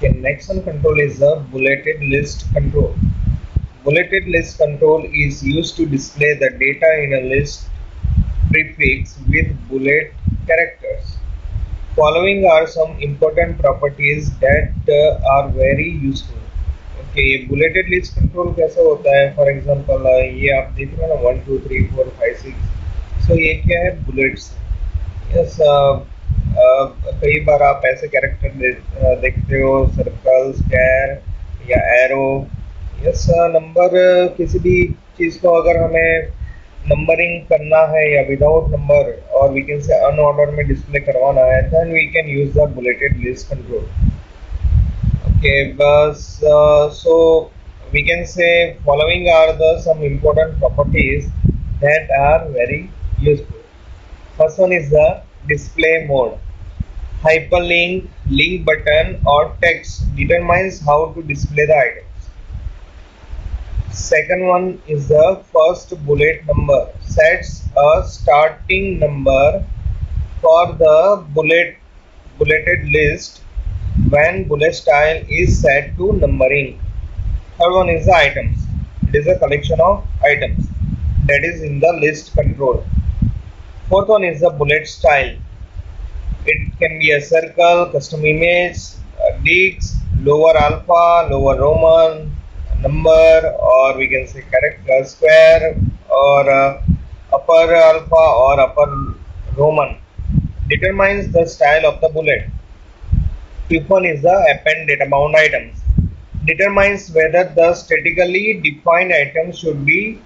Okay, next one control is the bulleted list control. Bulleted list control is used to display the data in a list prefix with bullet characters. Following are some important properties that are very useful. Okay, ये bulleted list control कैसे होता है? For example ये आप देख रहे हो ना 1 2 3 4 5 6, सो ये क्या है? बुलेट्स। यस, कई बार आप ऐसे कैरेक्टर देखते हो, सर्कल, स्क्वायर या एरो। यस, नंबर किसी भी चीज़ को अगर हमें नंबरिंग करना है या विदाउट नंबर और वी कैन से अनऑर्डर में डिस्प्ले करवाना है, then we can use the bulleted list control. Okay, बस so we can say following are the some important properties that are very useful. First one is the display mode. Hyperlink, link button or text determines how to display the items. Second one is the first bullet number sets a starting number for the bulleted list when bullet style is set to numbering. Third one is the items. It is a collection of items that is in the list control. Fourth one is the bullet style. It can be a circle, custom image, digs, lower alpha, lower Roman, number, or we can say character, square, or upper alpha or upper Roman. Determines the style of the bullet. Fifth one is the append data bound items. Determines whether the statically defined items should be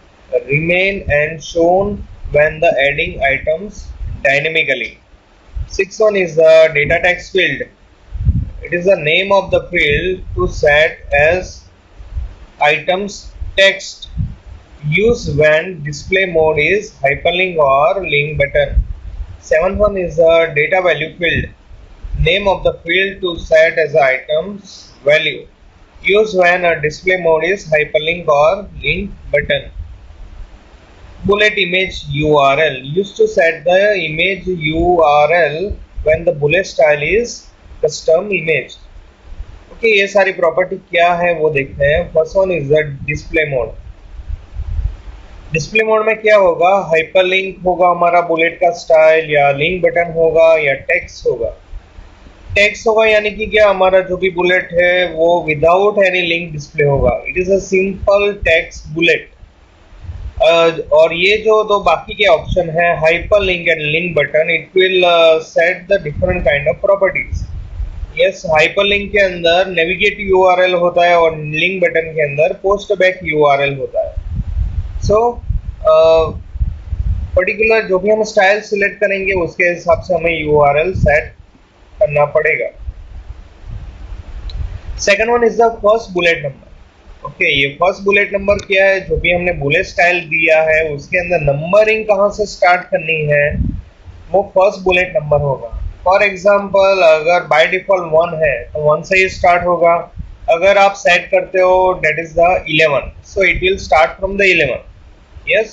remain and shown when the adding items dynamically. Sixth one is the data text field. It is the name of the field to set as items text used when display mode is hyperlink or link button. Seventh one is the data value field. Name of the field to set as items value used when a display mode is hyperlink or link button. Bullet image URL used to set the image URL when the bullet style is custom image. Okay, ये सारी property क्या है वो देखते हैं। First one is the display mode. Display mode में क्या होगा? हाइपरलिंक होगा हमारा बुलेट का स्टाइल, या लिंक बटन होगा, या टेक्स्ट होगा। टेक्स्ट होगा यानी कि क्या, हमारा जो भी बुलेट है वो विदाउट एनी लिंक डिस्प्ले होगा। It is a simple text bullet. और ये जो दो बाकी के ऑप्शन है, hyper link and link button, it will set the different kind of properties. Yes, hyper link के अंदर नेविगेट यूआरएल होता है और लिंक बटन के अंदर पोस्ट बैक यूआरएल होता है। सो पर्टिकुलर जो भी हम स्टाइल सिलेक्ट करेंगे उसके हिसाब से हमें यूआरएल सेट करना पड़ेगा। Second one is the first bullet number. Okay, ये फर्स्ट बुलेट नंबर क्या है? जो भी हमने बुलेट स्टाइल दिया है उसके अंदर नंबरिंग कहाँ से स्टार्ट करनी है वो फर्स्ट बुलेट नंबर होगा। फॉर एग्जाम्पल, अगर बाय डिफॉल्ट 1 है तो 1 से ही स्टार्ट होगा। अगर आप सेट करते हो that is the 11, so it will start from the 11। Yes,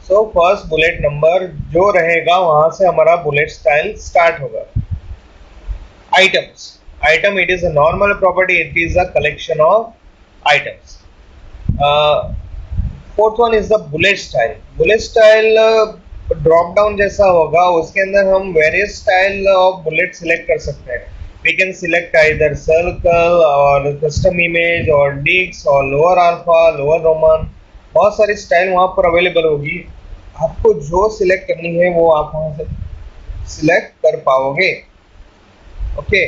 so first bullet number जो रहेगा वहां से हमारा बुलेट स्टाइल स्टार्ट होगा। Items. Item, it is a normal property. It is a collection of items. Fourth one is the bullet style. Bullet style drop down जैसा होगा, उसके अंदर हम various style of bullet select कर सकते हैं। We can select either circle or custom image or digs or lower alpha, lower Roman। बहुत सारी स्टाइल वहाँ पर अवेलेबल होगी। आपको जो सिलेक्ट करनी है वो आप वहाँ से सिलेक्ट कर पाओगे। ओके,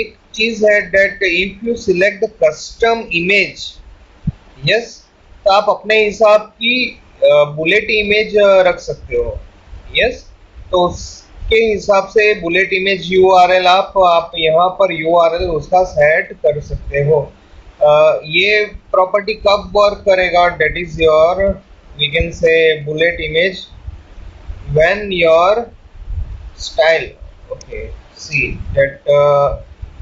एक चीज है that if you select the custom image, yes, तो आप अपने हिसाब की बुलेट इमेज रख सकते हो। यस, तो उसके हिसाब से बुलेट इमेज यूआरएल आप यहाँ पर यूआरएल उसका सेट कर सकते हो। ये प्रॉपर्टी कब वर्क करेगा? That is your, we can say bullet image when your style. Okay, see that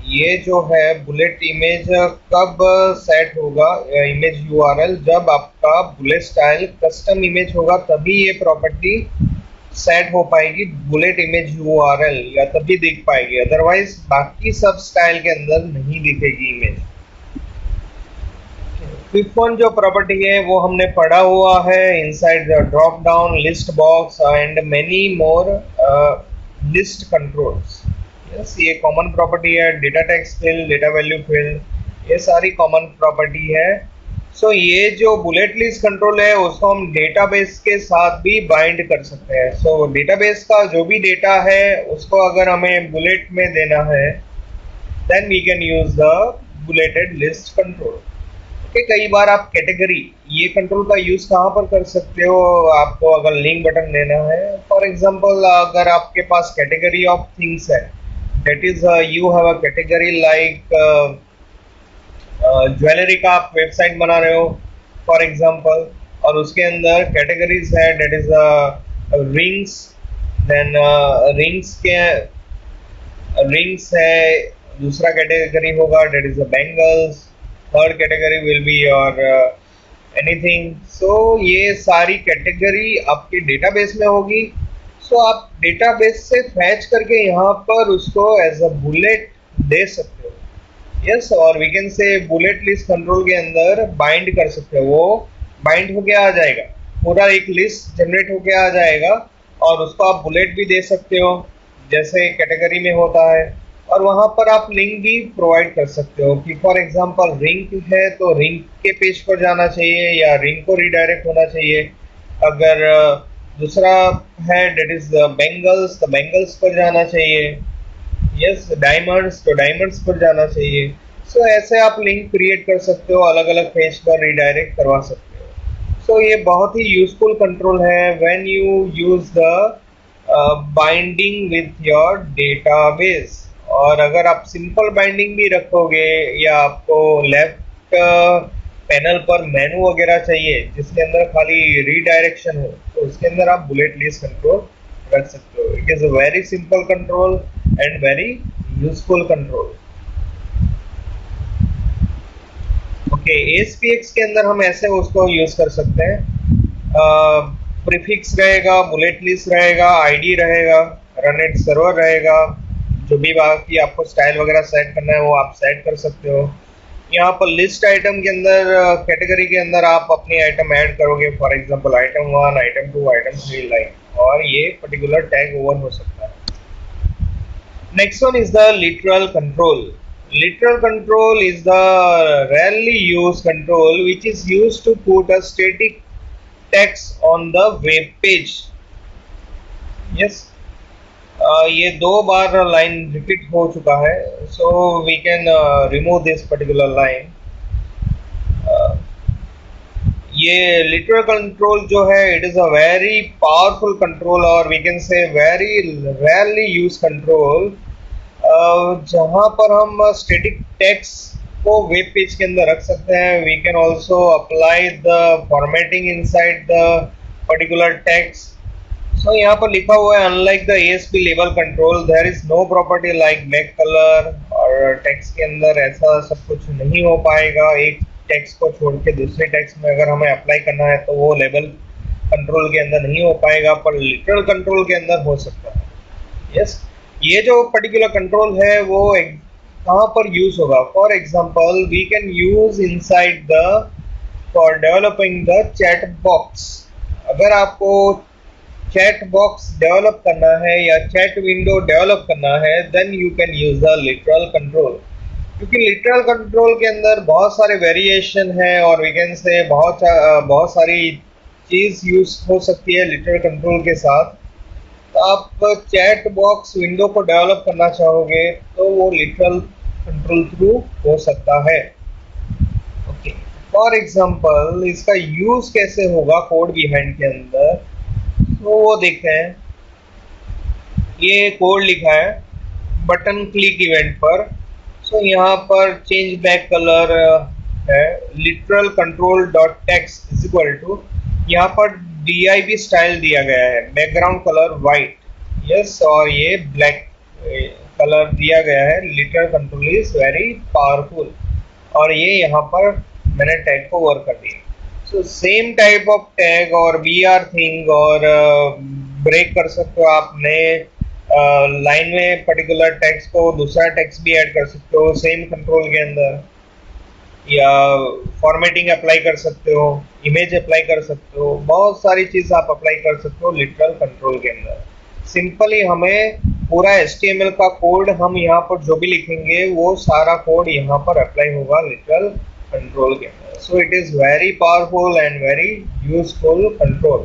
ये जो है बुलेट इमेज कब सेट होगा, इमेज यूआरएल, जब आपका बुलेट स्टाइल कस्टम इमेज होगा तभी ये प्रॉपर्टी सेट हो पाएगी बुलेट इमेज URL, या तभी दिख पाएगी, अदरवाइज बाकी सब स्टाइल के अंदर नहीं दिखेगी इमेज। फिफ्थ वन जो प्रॉपर्टी है वो हमने पढ़ा हुआ है, inside the drop down list box and many more list controls. Yes, ये कॉमन प्रॉपर्टी है। Data text field, data value field, ये सारी कॉमन प्रॉपर्टी है। सो ये जो बुलेट लिस्ट कंट्रोल है उसको हम डेटाबेस के साथ भी बाइंड कर सकते हैं। सो डेटाबेस का जो भी डेटा है उसको अगर हमें बुलेट में देना है, then we can use the bulleted list control. कई बार आप कैटेगरी, ये कंट्रोल का यूज कहाँ पर कर सकते हो, आपको अगर लिंक बटन देना है, फॉर एग्जांपल अगर आपके पास कैटेगरी ऑफ थिंग्स है, that is you have a category like jewellery का आप वेबसाइट बना रहे हो फॉर एग्जांपल, और उसके अंदर कैटेगरीज है, that is rings, then rings है, दूसरा कैटेगरी होगा that is bangles, third category will be your anything. So ये सारी कैटेगरी आपके डेटाबेस में होगी। सो आप डेटाबेस से फैच करके यहाँ पर उसको एज अ बुलेट दे सकते हो। यस, और we can say bullet list control के अंदर बाइंड कर सकते हो, वो बाइंड होके आ जाएगा, पूरा एक लिस्ट जनरेट होके आ जाएगा, और उसको आप बुलेट भी दे सकते हो जैसे कैटेगरी में होता है, और वहां पर आप लिंक भी प्रोवाइड कर सकते हो कि फॉर एग्जांपल रिंग है तो रिंग के पेज पर जाना चाहिए या रिंग को रिडायरेक्ट होना चाहिए। अगर दूसरा है डेट इज बैंगल्स, तो बैंगल्स पर जाना चाहिए। यस, डायमंड्स, तो डायमंड्स पर जाना चाहिए। सो ऐसे आप लिंक क्रिएट कर सकते हो, अलग अलग पेज पर रिडायरेक्ट करवा सकते हो। सो ये बहुत ही यूजफुल कंट्रोल है when you use the binding with your database. और अगर आप सिंपल बाइंडिंग भी रखोगे या आपको लेफ्ट पैनल पर मेनू वगैरह चाहिए जिसके अंदर खाली रीडायरेक्शन हो, तो उसके अंदर आप बुलेट लिस्ट कंट्रोल रख सकते हो। It is a very simple control and very useful control. Okay, ASPX के अंदर हम ऐसे उसको यूज कर सकते हैं। प्रीफिक्स रहेगा, बुलेट लिस्ट रहेगा, आईडी रहेगा, रन एट सर्वर रहेगा, जो भी बाकी आपको स्टाइल वगैरह सेट करना है वो आप सेट कर सकते हो। यहाँ पर लिस्ट आइटम के अंदर, कैटेगरी के अंदर आप अपनी आइटम ऐड करोगे, for example item 1, item 2, item 3 like, और ये पर्टिकुलर टैग ओवर हो सकता है। Next one is the literal control. Literal control is the rarely used control which is used to put a static text on the web page. Yes, ये दो बार line repeat हो चुका है, so we can remove this particular line. ये literal control जो है it is a very powerful control, और we can say very rarely use control, जहाँ पर हम स्टैटिक टेक्स्ट को वेब पेज के अंदर रख सकते हैं। We can also apply the formatting inside the particular text. So यहाँ पर लिखा हुआ है unlike the ASP label control there is no property like back colour, और टेक्स्ट के अंदर ऐसा सब कुछ नहीं हो पाएगा। एक टेक्स्ट को छोड़ के दूसरे टेक्स्ट में अगर हमें अप्लाई करना है तो वो लेबल कंट्रोल के अंदर नहीं हो पाएगा, पर लिटरल कंट्रोल के अंदर हो सकता है। यस, ये जो पर्टिकुलर कंट्रोल है वो कहाँ पर यूज होगा, for example we can use inside the for developing the chat box. अगर आपको चैट बॉक्स डेवलप करना है या चैट विंडो डेवलप करना है, then you can use the literal control, क्योंकि लिटरल कंट्रोल के अंदर बहुत सारे वेरिएशन है, और वी कैन से बहुत सारी चीज यूज हो सकती है लिटरल कंट्रोल के साथ। तो आप चैट बॉक्स विंडो को डेवलप करना चाहोगे तो वो लिटरल कंट्रोल थ्रू हो सकता है। ओके, फॉर एग्जांपल इसका यूज कैसे होगा कोड बिहाइंड के अंदर, तो वो देखते हैं। ये कोड लिखा है बटन क्लिक इवेंट पर। सो यहाँ पर चेंज बैक कलर है, literal control dot text is equal to, यहाँ पर DIB स्टाइल दिया गया है, बैकग्राउंड कलर वाइट। यस, और ये ब्लैक कलर दिया गया है। Literal control is very powerful, और ये यहाँ पर मैंने टैग को वर्क कर दिया। So same type of tag और BR थिंग और ब्रेक कर सकते हो, आप नए लाइन में पर्टिकुलर टेक्स्ट को दूसरा टेक्स्ट भी ऐड कर सकते हो सेम कंट्रोल के अंदर, या फॉर्मेटिंग अप्लाई कर सकते हो, इमेज अप्लाई कर सकते हो, बहुत सारी चीज आप अप्लाई कर सकते हो लिटरल कंट्रोल के अंदर। सिंपली हमें पूरा HTML का कोड हम यहाँ पर जो भी लिखेंगे वो सारा कोड यहाँ पर अप्लाई होगा लिटरल कंट्रोल के अंदर। So it is very powerful and very useful control.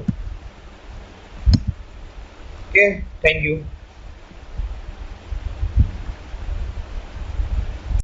Okay, thank you.